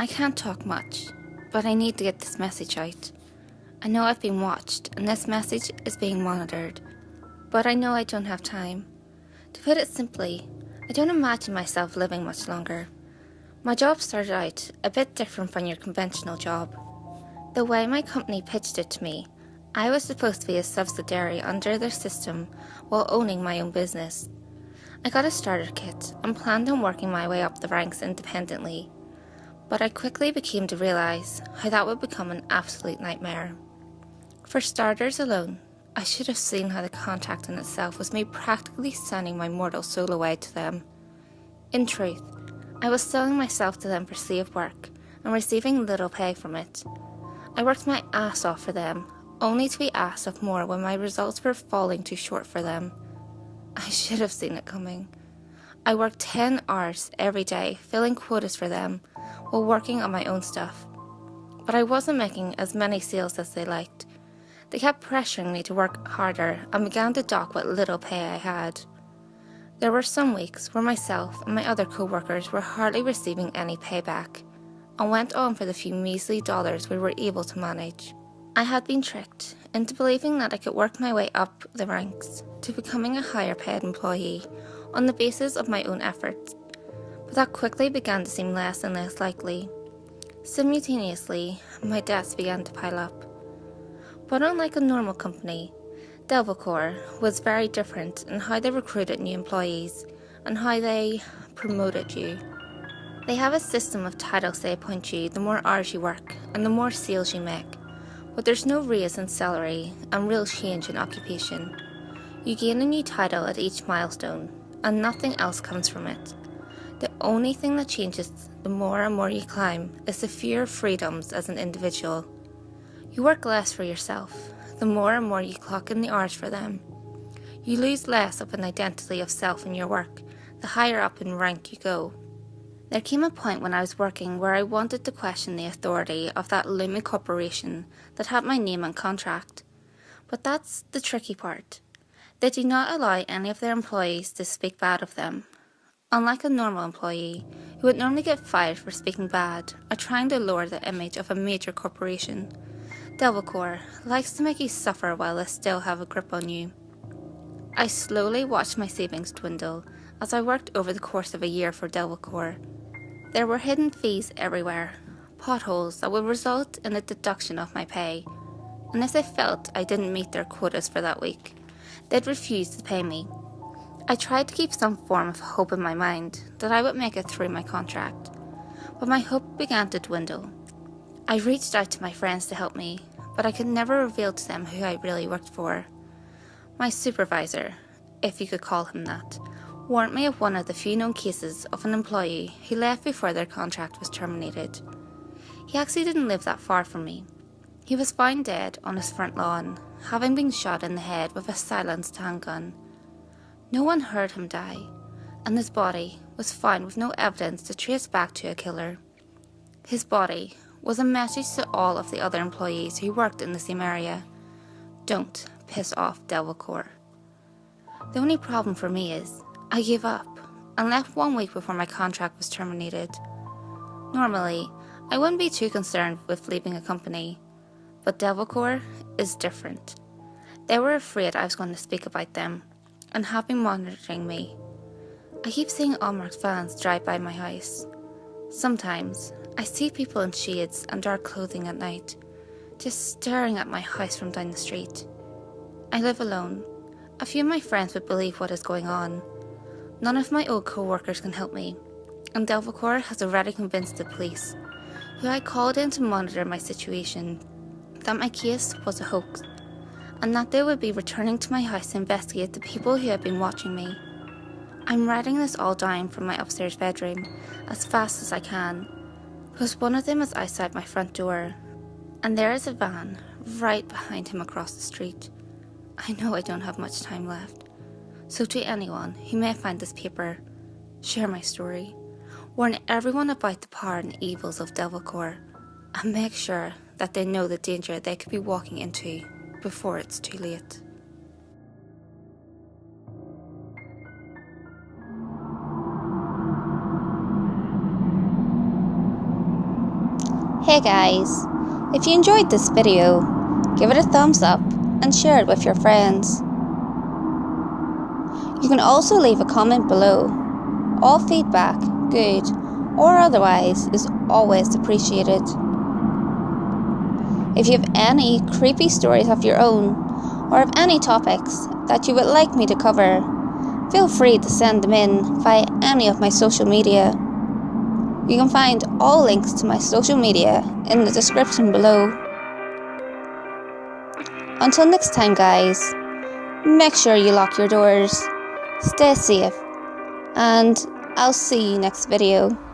I can't talk much, but I need to get this message out. I know I've been watched, and this message is being monitored, but I know I don't have time. To put it simply, I don't imagine myself living much longer. My job started out a bit different from your conventional job. The way my company pitched it to me, I was supposed to be a subsidiary under their system while owning my own business. I got a starter kit and planned on working my way up the ranks independently, but I quickly became to realise how that would become an absolute nightmare. For starters alone, I should have seen how the contract in itself was me practically sending my mortal soul away to them. In truth, I was selling myself to them for slave work and receiving little pay from it. I worked my ass off for them, only to be asked of more when my results were falling too short for them. I should have seen it coming. I worked 10 hours every day filling quotas for them while working on my own stuff. But I wasn't making as many sales as they liked. They kept pressuring me to work harder and began to dock what little pay I had. There were some weeks where myself and my other co-workers were hardly receiving any payback and went on for the few measly dollars we were able to manage. I had been tricked into believing that I could work my way up the ranks to becoming a higher paid employee on the basis of my own efforts, but that quickly began to seem less and less likely. Simultaneously, my debts began to pile up. But unlike a normal company, Corp was very different in how they recruited new employees and how they promoted you. They have a system of titles they appoint you the more hours you work and the more sales you make, but there's no raise in salary and real change in occupation. You gain a new title at each milestone, and nothing else comes from it. The only thing that changes the more and more you climb is the fewer freedoms as an individual. You work less for yourself, the more and more you clock in the hours for them. You lose less of an identity of self in your work, the higher up in rank you go. There came a point when I was working where I wanted to question the authority of that looming corporation that had my name and contract. But that's the tricky part. They do not allow any of their employees to speak bad of them. Unlike a normal employee, who would normally get fired for speaking bad or trying to lower the image of a major corporation, Corp likes to make you suffer while they still have a grip on you. I slowly watched my savings dwindle as I worked over the course of a year for Corp. There were hidden fees everywhere, potholes that would result in a deduction of my pay, and if they felt I didn't meet their quotas for that week, they'd refuse to pay me. I tried to keep some form of hope in my mind that I would make it through my contract, but my hope began to dwindle. I reached out to my friends to help me, but I could never reveal to them who I really worked for. My supervisor, if you could call him that, warned me of one of the few known cases of an employee who left before their contract was terminated. He actually didn't live that far from me. He was found dead on his front lawn, having been shot in the head with a silenced handgun. No one heard him die, and his body was found with no evidence to trace back to a killer. His body was a message to all of the other employees who worked in the same area. Don't piss off Corp. The only problem for me is, I gave up and left 1 week before my contract was terminated. Normally, I wouldn't be too concerned with leaving a company, but Corp is different. They were afraid I was going to speak about them and have been monitoring me. I keep seeing unmarked vans drive by my house. Sometimes, I see people in shades and dark clothing at night, just staring at my house from down the street. I live alone. A few of my friends would believe what is going on. None of my old co-workers can help me, and Corp has already convinced the police, who I called in to monitor my situation, that my case was a hoax, and that they would be returning to my house to investigate the people who had been watching me. I'm writing this all down from my upstairs bedroom as fast as I can, because one of them is outside my front door, and there is a van right behind him across the street. I know I don't have much time left, so to anyone who may find this paper, share my story, warn everyone about the power and evils of Corp, and make sure that they know the danger they could be walking into before it's too late. Hey guys, if you enjoyed this video, give it a thumbs up and share it with your friends. You can also leave a comment below. All feedback, good or otherwise, is always appreciated. If you have any creepy stories of your own, or have any topics that you would like me to cover, feel free to send them in via any of my social media. You can find all links to my social media in the description below. Until next time guys, make sure you lock your doors, stay safe, and I'll see you next video.